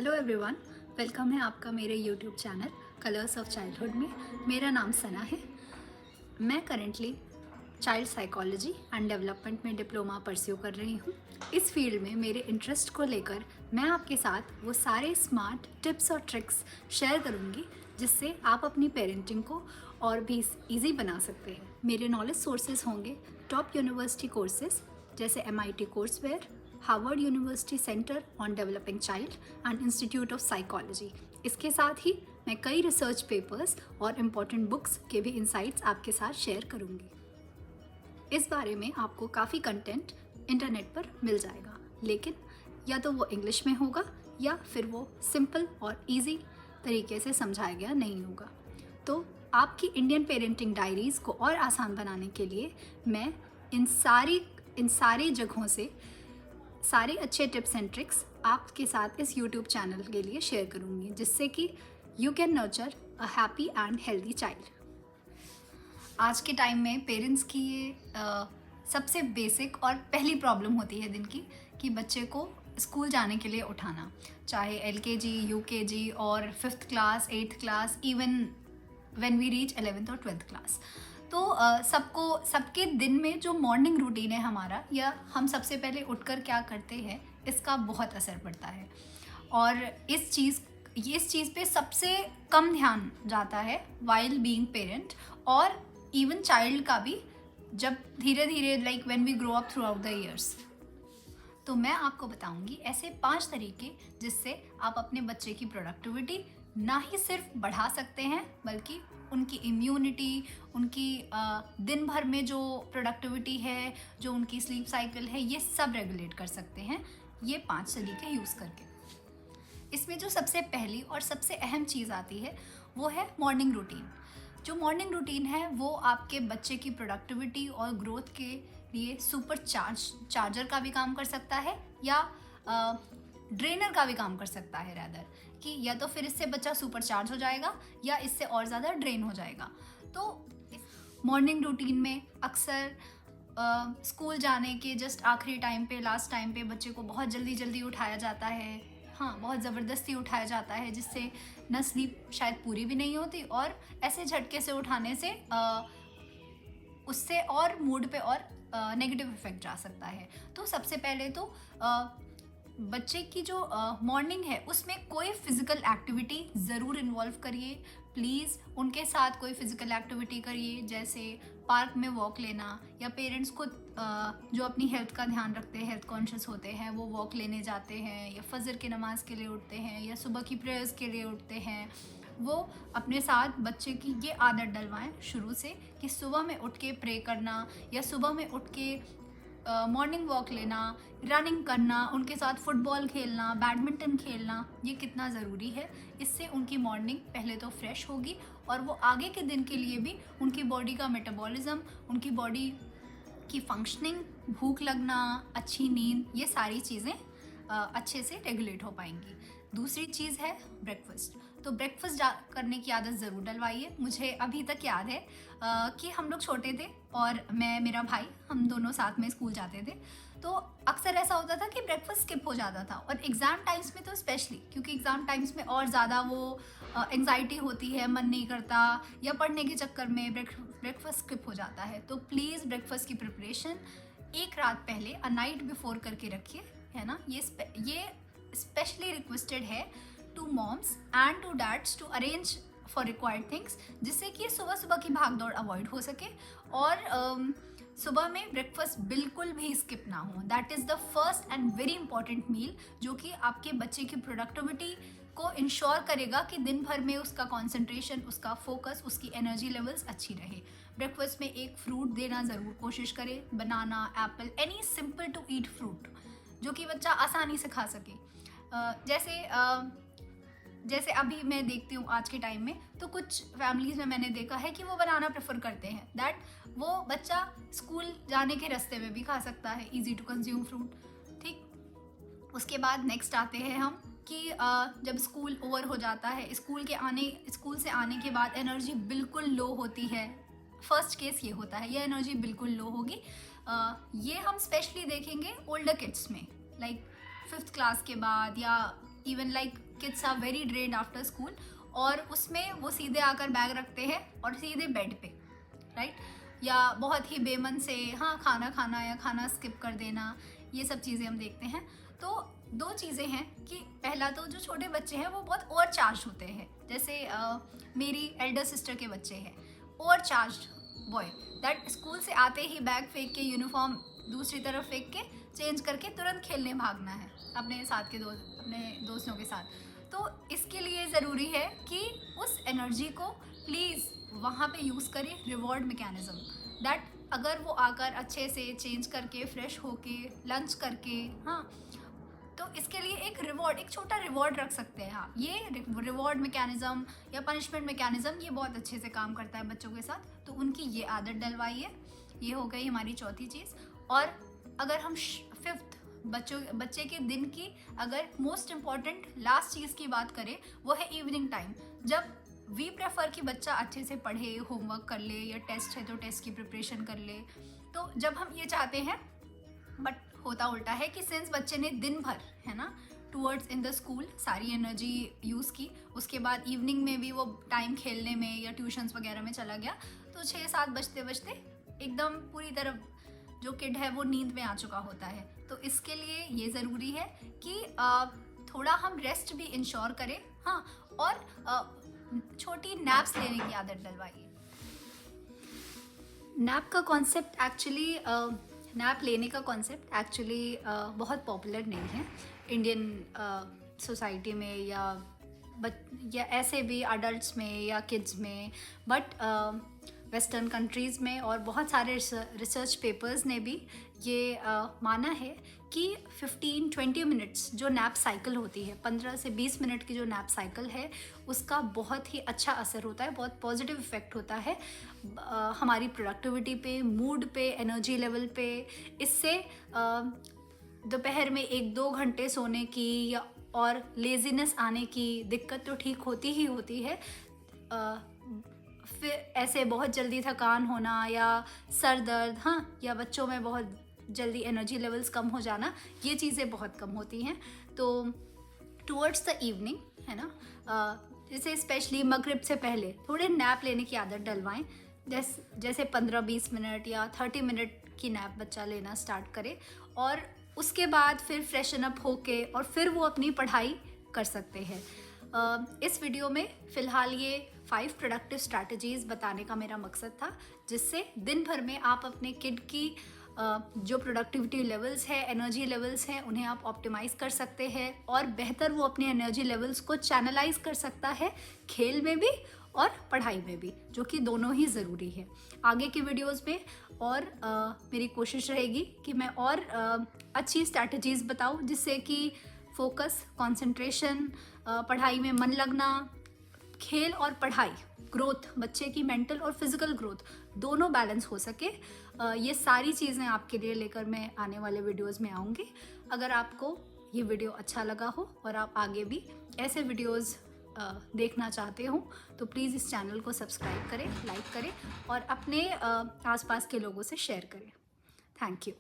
Hello everyone, welcome है आपका मेरे YouTube channel Colors of childhood में। मेरा नाम सना है। मैं currently child psychology and development में डिप्लोमा परस्यू कर रही हूँ। इस फील्ड में मेरे इंटरेस्ट को लेकर मैं आपके साथ वो सारे स्मार्ट टिप्स और ट्रिक्स शेयर करूँगी जिससे आप अपनी पेरेंटिंग को और भी ईजी बना सकते हैं। मेरे नॉलेज सोर्सेज होंगे टॉप यूनिवर्सिटी कोर्सेज जैसे MIT courseware, Harvard university centre on developing child and institute of psychology. इसके साथ ही मैं कई रिसर्च पेपर्स और इम्पॉर्टेंट बुक्स के भी इंसाइट्स आपके साथ शेयर करूँगी। इस बारे में आपको काफ़ी कंटेंट इंटरनेट पर मिल जाएगा, लेकिन या तो वो इंग्लिश में होगा या फिर वो सिंपल और इजी तरीके से समझाया गया नहीं होगा। तो आपकी इंडियन पेरेंटिंग डायरीज़ को और आसान बनाने के लिए मैं इन सारी जगहों से सारे अच्छे टिप्स एंड ट्रिक्स आपके साथ इस YouTube चैनल के लिए शेयर करूँगी, जिससे कि you can nurture a happy and healthy child. आज के टाइम में पेरेंट्स की ये सबसे बेसिक और पहली प्रॉब्लम होती है दिन की कि बच्चे को स्कूल जाने के लिए उठाना, चाहे LKG, UKG और 5th class, 8th class, even when we reach 11th और 12th क्लास। तो सबके दिन में जो मॉर्निंग रूटीन है हमारा, या हम सबसे पहले उठकर क्या करते हैं, इसका बहुत असर पड़ता है। और इस चीज़ पे सबसे कम ध्यान जाता है वाइल बीइंग पेरेंट, और इवन चाइल्ड का भी, जब धीरे धीरे like when we grow up throughout the years. तो मैं आपको बताऊंगी ऐसे 5 तरीके जिससे आप अपने बच्चे की प्रोडक्टिविटी ना ही सिर्फ बढ़ा सकते हैं, बल्कि उनकी इम्यूनिटी, उनकी दिन भर में जो प्रोडक्टिविटी है, जो उनकी स्लीप साइकिल है, ये सब रेगुलेट कर सकते हैं ये 5 तरीके यूज़ करके। इसमें जो सबसे पहली और सबसे अहम चीज़ आती है वो है मॉर्निंग रूटीन। जो मॉर्निंग रूटीन है वो आपके बच्चे की प्रोडक्टिविटी और ग्रोथ के लिए सुपर चार्जर का भी काम कर सकता है, या ड्रेनर का भी काम कर सकता है रैदर, कि या तो फिर इससे बच्चा सुपर चार्ज हो जाएगा या इससे और ज़्यादा ड्रेन हो जाएगा। तो मॉर्निंग रूटीन में अक्सर स्कूल जाने के जस्ट आखिरी टाइम पे, लास्ट टाइम पे बच्चे को बहुत जल्दी उठाया जाता है। हाँ, बहुत ज़बरदस्ती उठाया जाता है, जिससे न स्लीप शायद पूरी भी नहीं होती, और ऐसे झटके से उठाने से उससे और मूड पे और नेगेटिव इफेक्ट जा सकता है। तो सबसे पहले तो बच्चे की जो मॉर्निंग है उसमें कोई फिजिकल एक्टिविटी ज़रूर इन्वॉल्व करिए। प्लीज़ उनके साथ कोई फिजिकल एक्टिविटी करिए, जैसे पार्क में वॉक लेना, या पेरेंट्स को जो अपनी हेल्थ का ध्यान रखते हैं, हेल्थ कॉन्शियस होते हैं, वो वॉक लेने जाते हैं, या फजर की नमाज़ के लिए उठते हैं, या सुबह की प्रेयर्स के लिए उठते हैं, वो अपने साथ बच्चे की ये आदत डलवाएं शुरू से कि सुबह में उठ के प्रे करना, या सुबह में उठ के मॉर्निंग वॉक लेना, रनिंग करना, उनके साथ फुटबॉल खेलना, बैडमिंटन खेलना, ये कितना ज़रूरी है। इससे उनकी मॉर्निंग पहले तो फ्रेश होगी, और वो आगे के दिन के लिए भी उनकी बॉडी का मेटाबॉलिज्म, उनकी बॉडी की फंक्शनिंग, भूख लगना, अच्छी नींद, ये सारी चीज़ें अच्छे से रेगुलेट हो पाएंगी। दूसरी चीज़ है ब्रेकफास्ट। तो ब्रेकफास्ट करने की आदत ज़रूर डलवाइए। मुझे अभी तक याद है कि हम लोग छोटे थे और मेरा भाई, हम दोनों साथ में स्कूल जाते थे, तो अक्सर ऐसा होता था कि ब्रेकफास्ट स्किप हो जाता था, और एग्ज़ाम टाइम्स में तो स्पेशली, क्योंकि एग्ज़ाम टाइम्स में और ज़्यादा वो एंग्जाइटी होती है, मन नहीं करता, या पढ़ने के चक्कर में ब्रेकफास्ट स्किप हो जाता है। तो प्लीज़ ब्रेकफास्ट की प्रिपरेशन एक रात पहले, अ नाइट बिफोर करके रखिए, है ना। ये स्पेशली रिक्वेस्टेड है to moms and to dads to arrange for required things, जिससे कि सुबह सुबह की भाग दौड़ अवॉइड हो सके, और सुबह में ब्रेकफास्ट बिल्कुल भी स्किप ना हो। That is the first and very important meal, जो कि आपके बच्चे की प्रोडक्टिविटी को इंश्योर करेगा कि दिन भर में उसका कंसंट्रेशन, उसका फोकस, उसकी एनर्जी लेवल्स अच्छी रहे। ब्रेकफास्ट में एक फ्रूट देना ज़रूर कोशिश करें, banana, apple, any simple to eat fruit जो कि बच्चा आसानी से खा सके। जैसे अभी मैं देखती हूँ आज के टाइम में, तो कुछ फैमिलीज़ में मैंने देखा है कि वो बनाना प्रेफर करते हैं, दैट वो बच्चा स्कूल जाने के रास्ते में भी खा सकता है, इजी टू कंज्यूम फ्रूट। ठीक, उसके बाद नेक्स्ट आते हैं हम कि जब स्कूल ओवर हो जाता है, स्कूल से आने के बाद एनर्जी बिल्कुल लो होती है। फर्स्ट केस ये होता है, ये एनर्जी बिल्कुल लो होगी। ये हम स्पेशली देखेंगे ओल्डर किड्स में, लाइक 5th क्लास के बाद, या even like kids are very drained after school, और उसमें वो सीधे आकर बैग रखते हैं और सीधे बेड पे, राइट, या बहुत ही बेमन से हाँ खाना खाना या खाना स्किप कर देना, ये सब चीज़ें हम देखते हैं। तो दो चीज़ें हैं कि पहला तो जो छोटे बच्चे हैं वो बहुत ओवर चार्ज होते हैं, जैसे मेरी एल्डर सिस्टर के बच्चे हैं, over charge boy, that school से आते ही बैग फेंक के, यूनिफॉर्म दूसरी तरफ फेंक के, चेंज करके तुरंत खेलने भागना है अपने साथ के अपने दोस्तों के साथ। तो इसके लिए ज़रूरी है कि उस एनर्जी को प्लीज़ वहाँ पे यूज़ करें रिवॉर्ड मैकेनिज़्म, दैट अगर वो आकर अच्छे से चेंज करके फ्रेश होके लंच करके, हाँ, तो इसके लिए एक रिवॉर्ड, एक छोटा रिवॉर्ड रख सकते हैं। हाँ, ये रिवॉर्ड मैकेनिज़्म या पनिशमेंट मैकेनिज़्म ये बहुत अच्छे से काम करता है बच्चों के साथ, तो उनकी ये आदत डलवाइए। ये हो गई हमारी चौथी चीज़। और अगर हम फिफ्थ बच्चे के दिन की अगर मोस्ट इम्पॉर्टेंट लास्ट चीज़ की बात करें, वो है इवनिंग टाइम, जब वी प्रेफर कि बच्चा अच्छे से पढ़े, होमवर्क कर ले, या टेस्ट है तो टेस्ट की प्रिपरेशन कर ले। तो जब हम ये चाहते हैं, बट होता उल्टा है कि सिंस बच्चे ने दिन भर, है ना, टूवर्ड्स इन द स्कूल सारी एनर्जी यूज़ की, उसके बाद इवनिंग में भी वो टाइम खेलने में या ट्यूशन्स वगैरह में चला गया, तो 6-7 बजते बजते एकदम पूरी तरह जो किड है वो नींद में आ चुका होता है। तो इसके लिए ये ज़रूरी है कि थोड़ा हम रेस्ट भी इंश्योर करें, हाँ, और छोटी नैप्स लेने की आदत डलवाइए। नैप का कॉन्सेप्ट एक्चुअली नैप लेने का कॉन्सेप्ट एक्चुअली बहुत पॉपुलर नहीं है इंडियन सोसाइटी में, या ऐसे भी अडल्ट्स में या किड्स में, बट वेस्टर्न कंट्रीज़ में और बहुत सारे रिसर्च पेपर्स ने भी ये माना है कि 15-20 मिनट्स जो नैप साइकिल होती है, 15 से 20 मिनट की जो नैप साइकिल है, उसका बहुत ही अच्छा असर होता है, बहुत पॉजिटिव इफ़ेक्ट होता है हमारी प्रोडक्टिविटी पे, मूड पे, एनर्जी लेवल पे। इससे दोपहर में 1-2 घंटे सोने की या और लेज़ीनेस आने की दिक्कत तो ठीक होती ही होती है, फिर ऐसे बहुत जल्दी थकान होना या सर दर्द, हाँ, या बच्चों में बहुत जल्दी एनर्जी लेवल्स कम हो जाना, ये चीज़ें बहुत कम होती हैं। तो टुवर्ड्स द इवनिंग, है ना, जैसे स्पेशली मगरिब से पहले थोड़े नैप लेने की आदत डलवाएं, जैसे 15-20 मिनट या 30 मिनट की नैप बच्चा लेना स्टार्ट करे, और उसके बाद फिर फ्रेशन अप होके और फिर वो अपनी पढ़ाई कर सकते हैं। इस वीडियो में फ़िलहाल ये 5 प्रोडक्टिव स्ट्रैटेजीज़ बताने का मेरा मकसद था, जिससे दिन भर में आप अपने किड की जो प्रोडक्टिविटी लेवल्स है, एनर्जी लेवल्स हैं, उन्हें आप ऑप्टिमाइज़ कर सकते हैं, और बेहतर वो अपनी एनर्जी लेवल्स को चैनलाइज कर सकता है खेल में भी और पढ़ाई में भी, जो कि दोनों ही ज़रूरी है। आगे की वीडियोस में और मेरी कोशिश रहेगी कि मैं और अच्छी स्ट्रैटेजीज़ बताऊं, जिससे कि फोकस, कंसंट्रेशन, पढ़ाई में मन लगना, खेल और पढ़ाई, ग्रोथ, बच्चे की मेंटल और फिजिकल ग्रोथ दोनों बैलेंस हो सके। ये सारी चीज़ें आपके लिए लेकर मैं आने वाले वीडियोस में आऊँगी। अगर आपको ये वीडियो अच्छा लगा हो और आप आगे भी ऐसे वीडियोस देखना चाहते हो, तो प्लीज़ इस चैनल को सब्सक्राइब करें, लाइक करें और अपने आसपास के लोगों से शेयर करें। Thank you.